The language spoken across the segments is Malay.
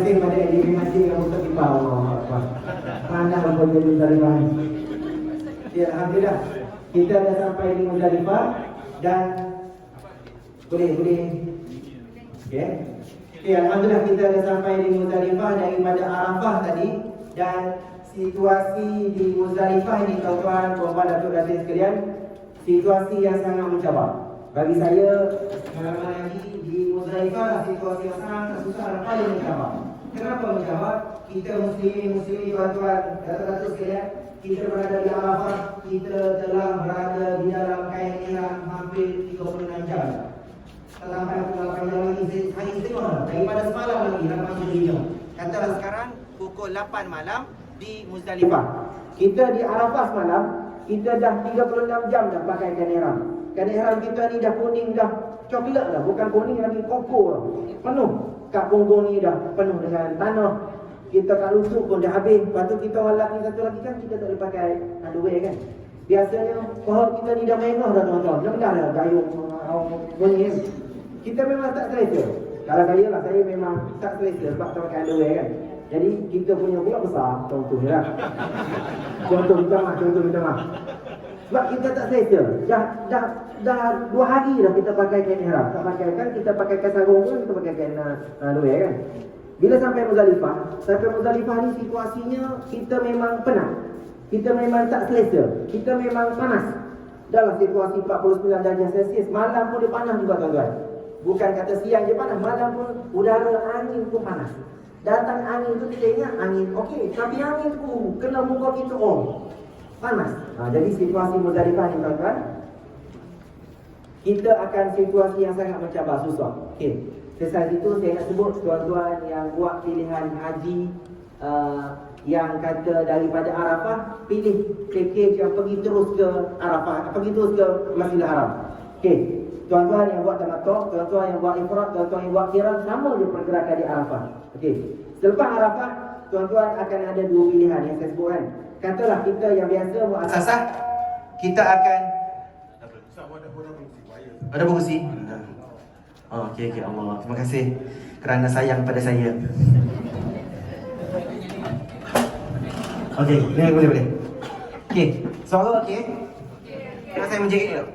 Terima kasih pada edukasi yang untuk kita mana boleh Muzdalifah. Ya, alhamdulillah kita dah sampai di Muzdalifah dan boleh. Okey. Ya, alhamdulillah kita dah sampai di Muzdalifah daripada Arafah tadi, dan situasi di Muzdalifah ini tuan-tuan, puan-puan, datuk-datuk sekalian, situasi yang sangat mencabar. Bagi saya, pengalaman lagi di Muzdalifah situasi yang sangat susah dan paling mencabar. Kenapa mencabar? Kita muslimin tuan-tuan, datuk-datuk sekalian, kita berada di Arafah, kita telah berada di dalam kain ihram hampir 36 jam. Sampai 8 jam lagi, hari istimewa daripada semalam lagi 8 jam. Katalah sekarang pukul 8 malam di Muzdalifah. Kita di Arafah semalam, kita dah 36 jam dah pakai kain ihram. Kain ihram kita ni dah kuning, dah coklat dah, bukan kuning lagi, koko dah. Penuh. Kat punggung ni dah penuh dengan tanah. Kita kat lutut pun dah habis. Lepas tu kita orang lelaki satu lagi kan, kita tak boleh pakai underwear kan. Biasanya paha kita ni dah merah dah tuan-tuan. Dah dah gayung bunyi kan. Kita memang tak selesa. Kalau saya lah, saya memang tak selesa sebab tak pakai underwear kan. Jadi kita punya pula besar. Contohnya lah. Contoh minta maaf. Sebab kita tak selesa. Dah 2 hari dah kita pakai kain ihram. Tak pakai kan, kita pakai kain sarung pun, kita pakai kain underwear kan. Bila sampai Muzdalifah ni situasinya kita memang penat. Kita memang tak selesa. Kita memang panas. Dalam situasi 49 darjah Celsius, malam pun dia panas juga tuan-tuan. Bukan kata siang je panas, malam pun udara angin pun panas. Datang angin tu kita ingat angin okey, tapi angin tu kena muka kita panas. Jadi situasi Muzdalifah ni tuan-tuan, kita akan situasi yang sangat mencabar, susah. Okey. Sesat itu saya nak sebut tuan-tuan yang buat pilihan haji yang kata daripada Arafah, pilih package yang pergi terus ke Arafah, pergi terus ke Masjidil Haram. Okey. Tuan-tuan yang buat tamattu', tuan-tuan yang buat ifrad, tuan-tuan yang buat qiran, sama je pergerakan di Arafah. Okey. Selepas Arafah, tuan-tuan akan ada 2 pilihan yang saya sebutkan. Katalah kita yang biasa muassasah, kita akan ada berkursi. Oh, okey Allah. Terima kasih kerana sayang pada saya. Okey, boleh. Okey, suara okey? Nak saya menjerit dulu.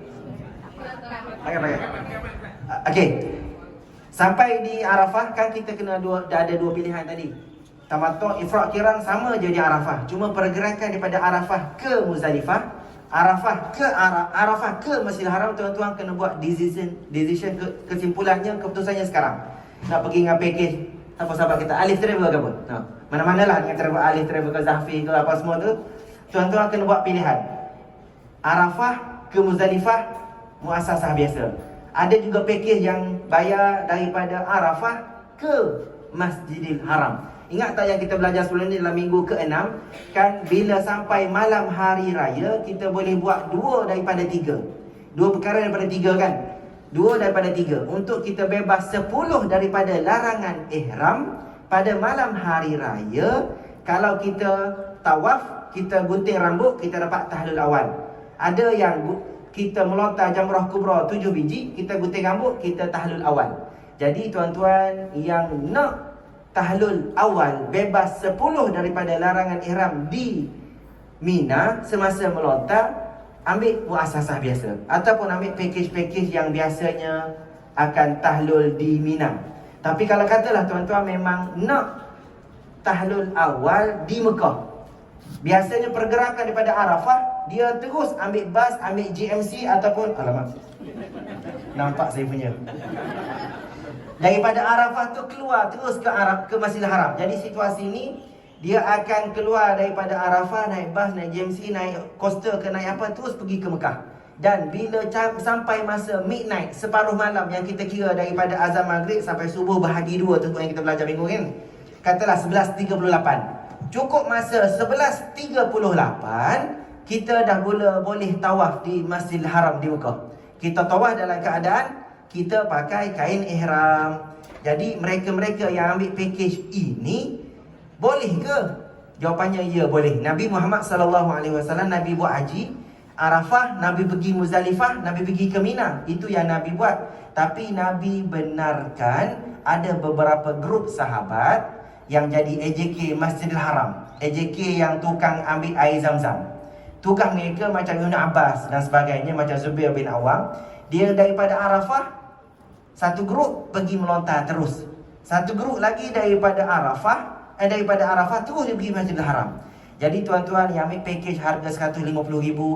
Pakai. Okey. Sampai di Arafah kan kita kena dah ada 2 pilihan tadi. Tamattu', ifrad, qiran sama je di Arafah. Cuma pergerakan daripada Arafah ke Muzdalifah, Arafah ke Masjidil Haram, tuan-tuan kena buat decision kesimpulannya, keputusannya sekarang. Nak pergi dengan package apa sahabat kita Alif Travel ke apa? Mana-mana lah dengan travel Alif Travel ke Zahfi ke apa semua tu, tuan-tuan kena buat pilihan. Arafah ke Muzdalifah, muassasah biasa. Ada juga package yang bayar daripada Arafah ke Masjidil Haram. Ingat tak yang kita belajar sebelum ni dalam minggu ke-6 kan, bila sampai malam hari raya kita boleh buat 2 daripada 3. 2 perkara daripada 3 kan. 2 daripada 3 untuk kita bebas 10 daripada larangan ihram pada malam hari raya. Kalau kita tawaf, kita gunting rambut, kita dapat tahlul awal. Ada yang kita melontar jamrah kubra 7 biji, kita gunting rambut, kita tahlul awal. Jadi tuan-tuan yang nak tahlul awal bebas 10 daripada larangan ihram di Mina semasa melontar, ambil muassasah biasa ataupun ambil package-package yang biasanya akan tahlul di Mina. Tapi kalau katalah tuan-tuan memang nak tahlul awal di Mekah, biasanya pergerakan daripada Arafah, dia terus ambil bas, ambil GMC ataupun alamak, nampak saya punya daripada Arafah tu keluar terus ke Masjidil Haram. Jadi situasi ni dia akan keluar daripada Arafah, naik bas, naik GMC, naik coaster ke naik apa, terus pergi ke Mekah. Dan bila sampai masa midnight, separuh malam yang kita kira daripada azan maghrib sampai subuh bahagi 2 tu yang kita belajar minggu ni, katalah 11.38. Cukup masa 11.38 kita dah boleh tawaf di Masjidil Haram di Mekah. Kita tawaf dalam keadaan kita pakai kain ihram. Jadi mereka-mereka yang ambil package ini boleh ke? Jawapannya ya, boleh. Nabi Muhammad SAW, Nabi buat haji Arafah, Nabi pergi Muzdalifah, Nabi pergi ke Mina. Itu yang Nabi buat. Tapi Nabi benarkan ada beberapa grup sahabat yang jadi AJK Masjidil Haram, AJK yang tukang ambil air Zam-Zam. Tugas mereka macam Ibn Abbas dan sebagainya, macam Zubair bin Awam. Dia daripada Arafah, satu grup pergi melontar terus. Satu grup lagi daripada Arafah terus dia pergi Masjidil Haram. Jadi tuan-tuan yang ambil package harga 150,000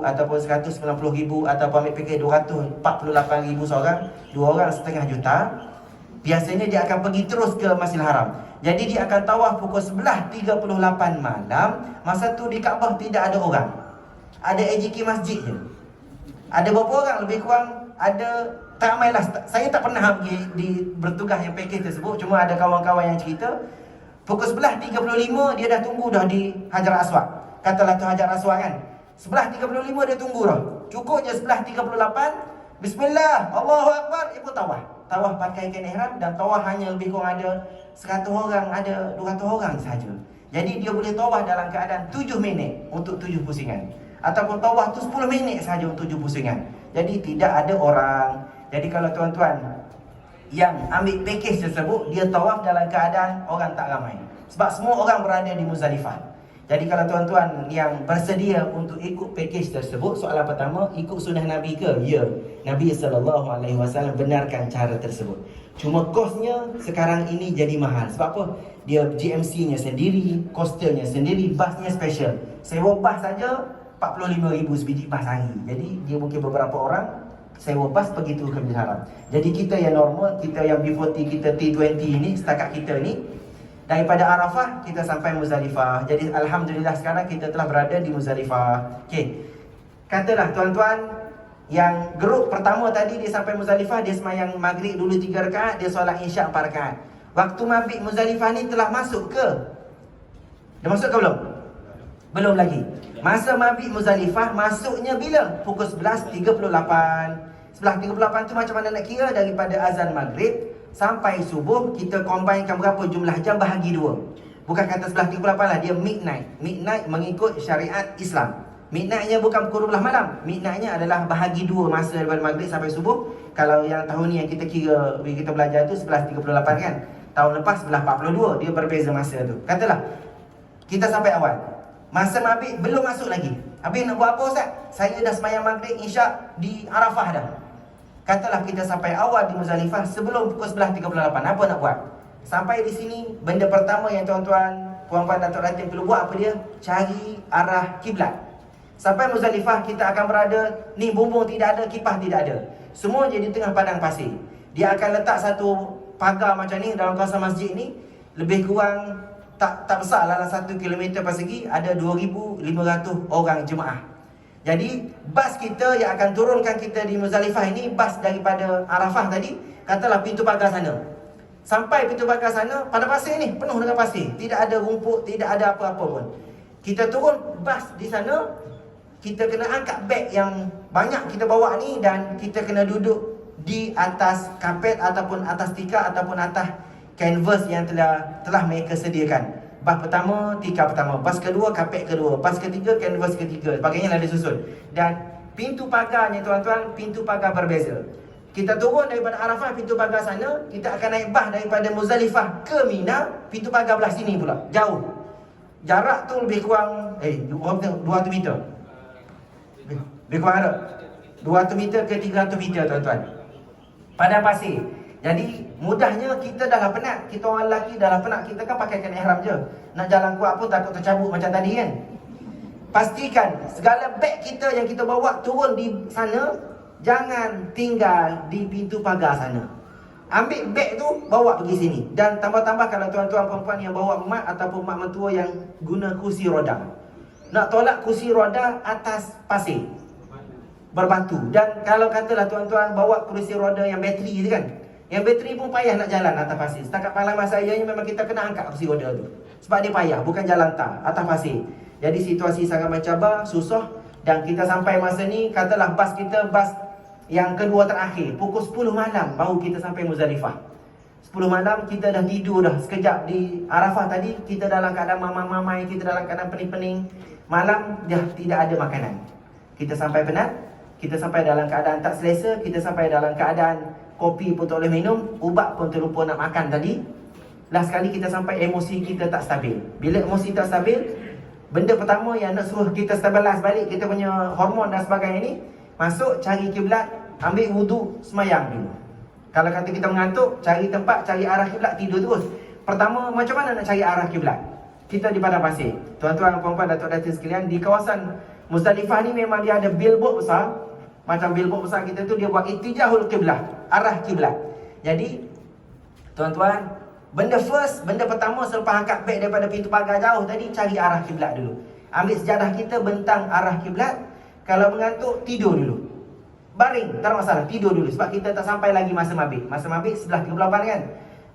ataupun 190,000 ataupun ambil package 248,000 seorang, 2 orang setengah juta, biasanya dia akan pergi terus ke Masjidil Haram. Jadi dia akan tawaf pukul 11.38 malam. Masa tu di Kaabah tidak ada orang. Ada AJK masjid je. Ada berapa orang? Lebih kurang ada, tak ramailah. Saya tak pernah pergi bertugas yang package tersebut. Cuma ada kawan-kawan yang cerita pukul 11.35 dia dah tunggu dah di Hajar Aswad. Katalah tu Hajar Aswad kan, 11.35 dia tunggu dah. Cukup je 11.38, Bismillah, Allahu Akbar, ibu tawaf. Tawaf pakai kain ihram dan tawaf hanya lebih kurang ada 100 orang, ada 200 orang saja. Jadi dia boleh tawaf dalam keadaan 7 minit untuk 7 pusingan. Ataupun tawaf tu 10 minit saja untuk 7 pusingan. Jadi tidak ada orang. Jadi kalau tuan-tuan yang ambil package tersebut, dia tawaf dalam keadaan orang tak ramai. Sebab semua orang berada di Muzdalifah. Jadi kalau tuan-tuan yang bersedia untuk ikut package tersebut, soalan pertama, ikut sunnah Nabi ke? Ya, Nabi SAW benarkan cara tersebut. Cuma kosnya sekarang ini jadi mahal. Sebab apa? Dia GMC-nya sendiri, coasternya sendiri, basnya special. Sewa bas saja 45,000 sebiji bas hari. Jadi dia mungkin beberapa orang sewa bas pergi tu ke Masjidil Haram. Jadi kita yang normal, kita yang B40, kita T20 ini, setakat kita ni, daripada Arafah kita sampai Muzdalifah. Jadi alhamdulillah sekarang kita telah berada di Muzdalifah. Okey. Katalah tuan-tuan yang grup pertama tadi dia sampai Muzdalifah, dia sembahyang maghrib dulu 3 rakaat, dia solat isyak 4 rakaat. Waktu mabit Muzdalifah ni telah masuk ke? Dah masuk ke belum? Belum lagi. Masa mabit Muzdalifah masuknya bila? Pukul 11.38. 11.38 tu macam mana nak kira? Daripada azan maghrib sampai subuh, kita combinekan berapa jumlah jam bahagi 2. Bukan kata 11.38 lah, dia midnight. Midnight mengikut syariat Islam. Midnightnya bukan pukul 12 malam. Midnightnya adalah bahagi 2 masa daripada maghrib sampai subuh. Kalau yang tahun ni yang kita kira, kita belajar tu 11.38 kan. Tahun lepas 11.42, dia berbeza masa tu. Katalah kita sampai awal, masa mabit belum masuk lagi. Habis nak buat apa Ustaz? Saya dah sembahyang maghrib isyak di Arafah dah. Katalah kita sampai awal di Muzdalifah sebelum pukul 11.38. Apa nak buat? Sampai di sini, benda pertama yang tuan-tuan, puan-puan Datuk Ratin perlu buat apa dia? Cari arah kiblat. Sampai Muzdalifah kita akan berada, ni bumbung tidak ada, kipas tidak ada. Semua je di tengah padang pasir. Dia akan letak satu pagar macam ni dalam kawasan masjid ni. Lebih kurang tak besar lah, 1 km persegi, ada 2,500 orang jemaah. Jadi bas kita yang akan turunkan kita di Muzdalifah ini, bas daripada Arafah tadi, katalah pintu pagar sana. Sampai pintu pagar sana, pada pasir ni, penuh dengan pasir. Tidak ada rumput, tidak ada apa-apa pun. Kita turun bas di sana, kita kena angkat beg yang banyak kita bawa ni, dan kita kena duduk di atas kapet ataupun atas tikar ataupun atas canvas yang telah mereka sediakan. Bas pertama, tikar pertama, bas kedua, kapet kedua, bas ketiga, kanvas ketiga, sebagainya lah disusun. Dan pintu pagarnya tuan-tuan, pintu pagar berbeza. Kita turun daripada Arafah, pintu pagar sana, kita akan naik bas daripada Muzdalifah ke Mina, pintu pagar belah sini pula, jauh. Jarak tu lebih kurang 200 meter. Lebih kurang ada 200 meter ke 300 meter tuan-tuan. Pada pasir. Jadi mudahnya kita dah lah penat. Kita orang lelaki dah lah penat. Kita kan pakai kain ihram je. Nak jalan kuat pun takut tercabut macam tadi kan. Pastikan segala beg kita yang kita bawa turun di sana, jangan tinggal di pintu pagar sana. Ambil beg tu, bawa pergi sini. Dan tambah-tambah kalau tuan-tuan perempuan yang bawa mat ataupun mak mentua yang guna kursi roda, nak tolak kursi roda atas pasir berbatu. Dan kalau katalah tuan-tuan bawa kursi roda yang bateri tu kan, yang bateri pun payah nak jalan atas pasir. Setakat pengalaman saya ni memang kita kena angkat kursi roda tu. Sebab dia payah, bukan jalan tar, atas pasir. Jadi situasi sangat mencabar, susah. Dan kita sampai masa ni, katalah bas kita, bas yang kedua terakhir, pukul 10 malam baru kita sampai Muzdalifah. 10 malam kita dah tidur dah. Sekejap di Arafah tadi, kita dalam keadaan mamai-mamai, kita dalam keadaan pening-pening. Malam dah tidak ada makanan. Kita sampai penat, kita sampai dalam keadaan tak selesa, kita sampai dalam keadaan kopi pun tak boleh minum, ubat pun terlupa nak makan tadi. last kali kita sampai emosi kita tak stabil. Bila emosi tak stabil, benda pertama yang nak suruh kita stabilize balik kita punya hormon dan sebagainya ni, masuk cari kiblat, ambil wudu, semayang dulu. Kalau kata kita mengantuk, cari tempat, cari arah kiblat, tidur terus. Pertama, macam mana nak cari arah kiblat? Kita di padang pasir. Tuan-tuan, puan-puan, datuk-datuk sekalian, di kawasan Muzdalifah ni memang dia ada billboard besar. Macam billboard besar kita tu, dia buat ittijahul kiblat, arah kiblat. Jadi, tuan-tuan, benda pertama selepas angkat beg daripada pintu pagar jauh tadi, cari arah kiblat dulu. Ambil sejadah kita, bentang arah kiblat. Kalau mengantuk, tidur dulu. Baring, tak ada masalah, tidur dulu. Sebab kita tak sampai lagi masa mabit. Masa mabit sebelah 38 kan.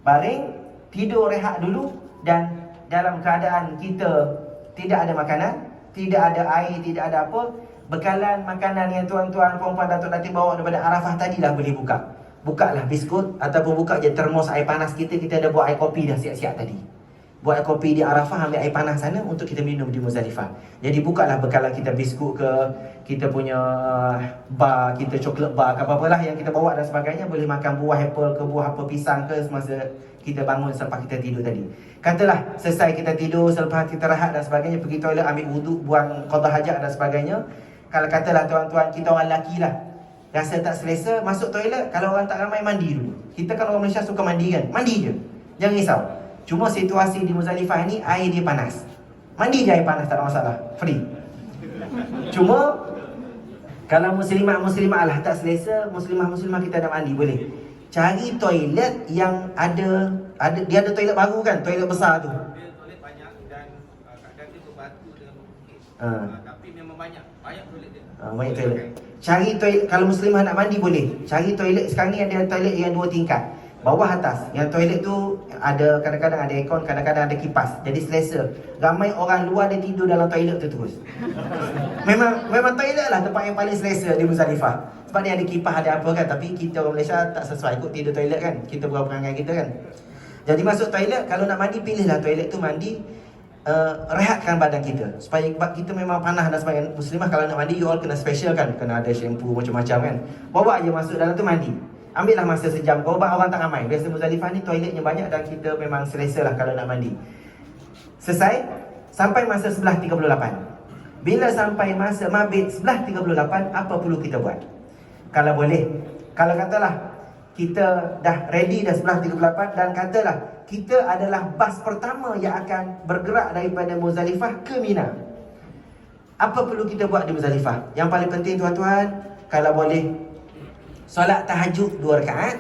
Baring, tidur, rehat dulu. Dan dalam keadaan kita tidak ada makanan, tidak ada air, tidak ada apa, bekalan makanan yang tuan-tuan, puan-puan, datuk-datuk bawa daripada Arafah tadi lah boleh buka. Bukalah biskut ataupun buka je termos air panas kita. Kita ada buat air kopi dah siap-siap tadi. Buat air kopi di Arafah, ambil air panas sana untuk kita minum di Muzdalifah. Jadi bukalah bekalan kita biskut ke, kita punya bar, kita coklat bar ke apa-apalah yang kita bawa dan sebagainya. Boleh makan buah apple ke, buah apa pisang ke semasa kita bangun selepas kita tidur tadi. Katalah selesai kita tidur, selepas kita rehat dan sebagainya, pergi toilet, ambil wuduk, buang qada hajat dan sebagainya. Kalau katalah tuan-tuan, kita orang lelaki lah, rasa tak selesa, masuk toilet. Kalau orang tak ramai, mandi dulu. Kita kan orang Malaysia suka mandi kan? Mandi je, jangan risau. Cuma situasi di Muzdalifah ni, air dia panas. Mandi je air panas, tak ada masalah, free. Cuma kalau muslimat lah tak selesa, muslimah kita nak mandi, boleh cari toilet yang ada dia ada toilet baru kan, toilet besar tu. Dia toilet banyak dan kadang dia berbatu dengan bukit. Tapi memang banyak toilet dia. Banyak toilet. Cari toilet, kalau muslimah nak mandi boleh. Cari toilet, sekarang ni ada toilet yang 2 tingkat. Bawah atas. Yang toilet tu ada, kadang-kadang ada aircon, kadang-kadang ada kipas. Jadi selesa. Ramai orang luar dia tidur dalam toilet tu terus. Memang toilet lah tempat yang paling selesa di Muzdalifah. Sebab dia ada kipas, ada apa kan. Tapi kita orang Malaysia tak sesuai ikut tidur toilet kan. Kita buat perangai kita kan. Jadi masuk toilet, kalau nak mandi, pilihlah toilet tu mandi. Rehatkan badan kita. Supaya kita memang panas dan sebagainya. Muslimah kalau nak mandi, you all kena special kan. Kena ada shampoo macam-macam kan. Bawa je masuk dalam tu mandi. Ambillah masa sejam. Korban orang tak ramai. Biasa Muzdalifah ni toiletnya banyak dan kita memang selesa lah kalau nak mandi. Selesai. Sampai masa 11.38. Bila sampai masa mabit 11.38, apa perlu kita buat? Kalau boleh. Kalau katalah kita dah ready dah 11.38 dan katalah kita adalah bas pertama yang akan bergerak daripada Muzdalifah ke Mina. Apa perlu kita buat di Muzdalifah? Yang paling penting tuan-tuan, kalau boleh, solat tahajud 2 rakaat,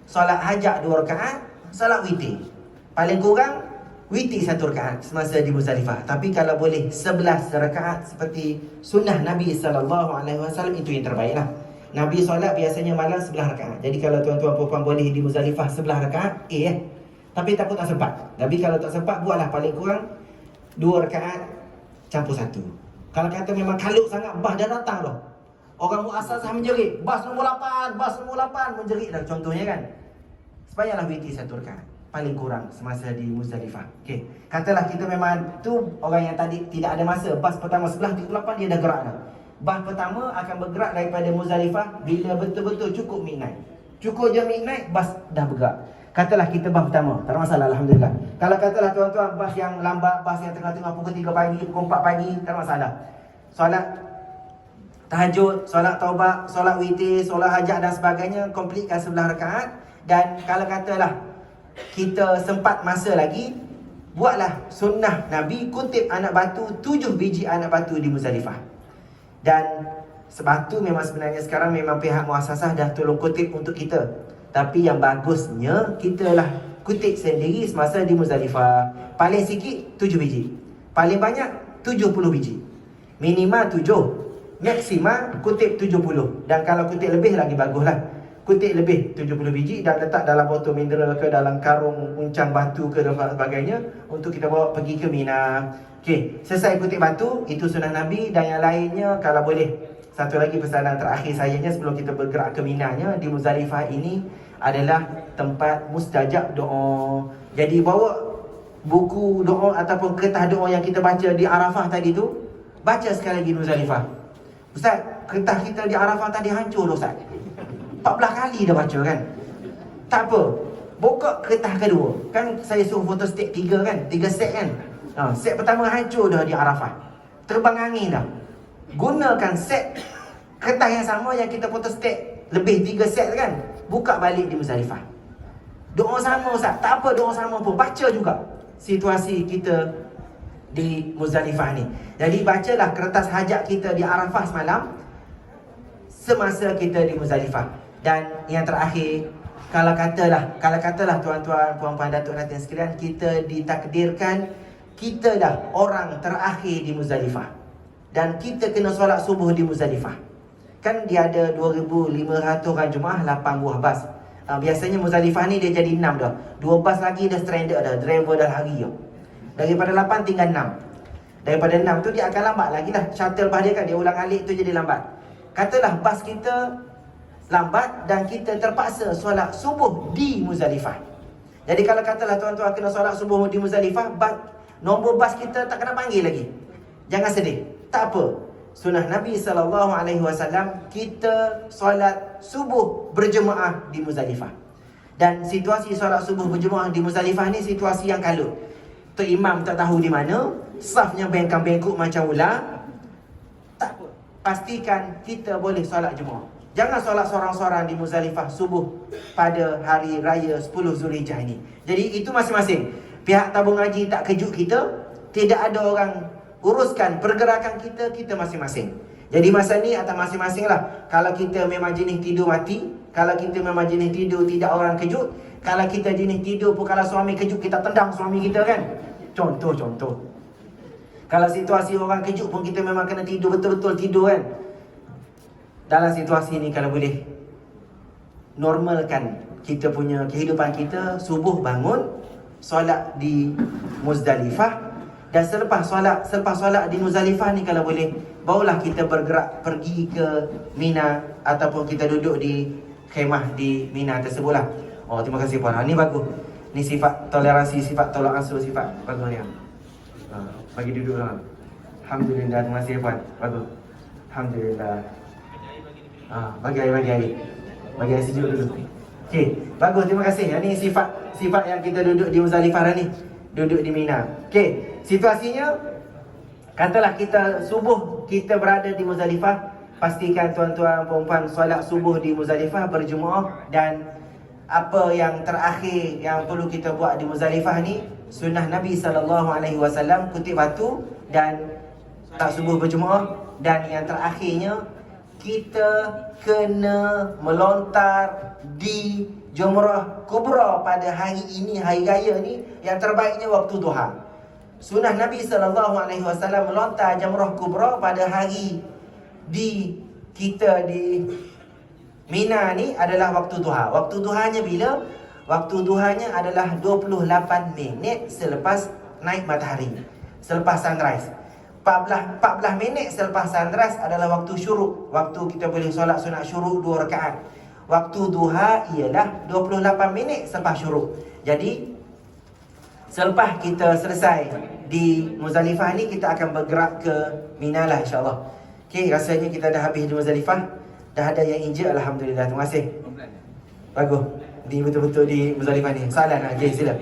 solat hajat 2 rakaat, solat witir. Paling kurang witir 1 rakaat semasa di Muzdalifah. Tapi kalau boleh 11 rakaat seperti sunnah Nabi SAW, itu yang terbaik lah. Nabi solat biasanya malam 11 rakaat. Jadi kalau tuan-tuan puan-puan boleh di Muzdalifah 11 rakaat, tapi takut tak sempat. Nabi kalau tak sempat, buatlah paling kurang 2 rakaat campur 1. Kalau kata memang kalut sangat, bas dah datang dah, orang muassasah menjerit, bas nombor 8 menjerit dah contohnya kan. Sebayalah witir 1 rakaat paling kurang semasa di Muzdalifah. Okey, katalah kita memang tu orang yang tadi tidak ada masa, bas pertama 11.38 dia dah gerak dah. Bas pertama akan bergerak daripada Muzdalifah bila betul-betul cukup midnight. Cukup je midnight, bas dah bergerak. Katalah kita bas pertama, tak ada masalah, Alhamdulillah. Kalau katalah tuan-tuan bas yang lambat, bas yang tengah-tengah pukul 3 pagi, pukul 4 pagi, tak ada masalah. Solat tahajud, solat taubat, solat witir, solat hajat dan sebagainya, completekan 11 rakaat. Dan kalau katalah kita sempat masa lagi, buatlah sunnah Nabi, kutip anak batu, 7 biji anak batu di Muzdalifah. Dan sebatu memang sebenarnya sekarang memang pihak muassasah dah tolong kutip untuk kita. Tapi yang bagusnya kita lah kutip sendiri semasa di Muzdalifah. Paling sikit 7 biji, paling banyak 70 biji. Minimal 7, maksimal kutip 70. Dan kalau kutip lebih lagi baguslah. Kutip lebih 70 biji dan letak dalam botol mineral ke dalam karung uncang batu ke dan sebagainya untuk kita bawa pergi ke Mina. Okey, selesai kutip batu, itu sunnah Nabi. Dan yang lainnya kalau boleh, satu lagi pesanan terakhir sayanya sebelum kita bergerak ke Minanya, di Muzdalifah ini adalah tempat mustajab doa. Jadi bawa buku doa ataupun kertas doa yang kita baca di Arafah tadi tu, baca sekali lagi di Muzdalifah. Ustaz, kertas kita di Arafah tadi hancur Ustaz, 14 kali dah baca kan. Tak apa, buka kertas kedua. Kan saya suruh foto stek 3 kan, 3 set kan. Set pertama hancur dah di Arafah, terbang angin dah. Gunakan set kertas yang sama yang kita foto stek lebih 3 set kan, buka balik di Muzdalifah. Doa sama Ustaz, tak apa doa sama pun, baca juga situasi kita di Muzdalifah ni. Jadi bacalah kertas hajat kita di Arafah semalam semasa kita di Muzdalifah. Dan yang terakhir, kalau katalah tuan-tuan, puan-puan, datuk dan sekalian, kita ditakdirkan kita dah orang terakhir di Muzdalifah dan kita kena solat subuh di Muzdalifah. Kan dia ada 2,500 orang jemaah, 8 buah bas. Biasanya Muzdalifah ni dia jadi 6 dah. 2 bas lagi dah stranded dah, driver dah lari dah. Daripada 8 tinggal 6. Daripada 6 tu dia akan lambat lagi lah. Shuttle bas dia kan, dia ulang alik tu jadi lambat. Katalah bas kita lambat dan kita terpaksa solat subuh di Muzdalifah. Jadi kalau katalah tuan-tuan kena solat subuh di Muzdalifah, nombor bas kita tak kena panggil lagi. Jangan sedih, tak apa. Sunnah Nabi SAW, kita solat subuh berjemaah di Muzdalifah. Dan situasi solat subuh berjemaah di Muzdalifah ni situasi yang kalut. Tok Imam tak tahu di mana, safnya bengkak-bengkuk macam ular. Tak apa, pastikan kita boleh solat jemaah. Jangan solat seorang-seorang di Muzdalifah subuh pada hari raya 10 Zulhijjah ini. Jadi itu masing-masing. Pihak tabung haji tak kejut kita, tidak ada orang uruskan pergerakan kita masing-masing. Jadi masa ni atas masing-masing lah. Kalau kita memang jenis tidur mati, kalau kita memang jenis tidur tidak orang kejut, kalau kita jenis tidur pun kalau suami kejut kita tendang suami kita kan. Contoh. Kalau situasi orang kejut pun kita memang kena tidur betul-betul tidur kan. Dalam situasi ni kalau boleh normalkan kita punya kehidupan kita, subuh bangun, solat di Muzdalifah. Dan selepas solat di Muzdalifah ni kalau boleh, barulah kita bergerak pergi ke Mina ataupun kita duduk di khemah di Mina tersebutlah. Oh, terima kasih puan. Ni bagus. Ni sifat toleransi, sifat tolak ansur, sifat bagus ni. Bagi duduk lah. Alhamdulillah, terima kasih puan. Bagus. Alhamdulillah. Bagi air sejuk dulu. Okey, bagus, terima kasih. Ini sifat yang kita duduk di Muzdalifah ni. Duduk di Mina. Okey, situasinya katalah kita subuh kita berada di Muzdalifah, pastikan tuan-tuan puan-puan solat subuh di Muzdalifah berjemaah. Dan apa yang terakhir yang perlu kita buat di Muzdalifah ni, sunnah Nabi SAW, kutip batu dan tak subuh berjemaah. Dan yang terakhirnya, kita kena melontar di Jumrah Kubra pada hari ini, hari raya ni. Yang terbaiknya waktu duha. Sunnah Nabi SAW melontar Jumrah Kubra pada hari kita di Mina ni adalah waktu duha. Waktu duhanya bila? Waktu duhanya adalah 28 minit selepas naik matahari, selepas sunrise. 14 minit selepas sunrise adalah waktu syuruk. Waktu kita boleh solat sunat syuruk 2 rakaat. Waktu duha ialah 28 minit selepas syuruk. Jadi selepas kita selesai di Muzdalifah ni, kita akan bergerak ke Mina lah insyaAllah. Okey, rasanya kita dah habis di Muzdalifah. Dah ada yang injek, alhamdulillah. Terima kasih. Bagus. Di betul-betul di Muzdalifah ni. Soalan, okey, sila.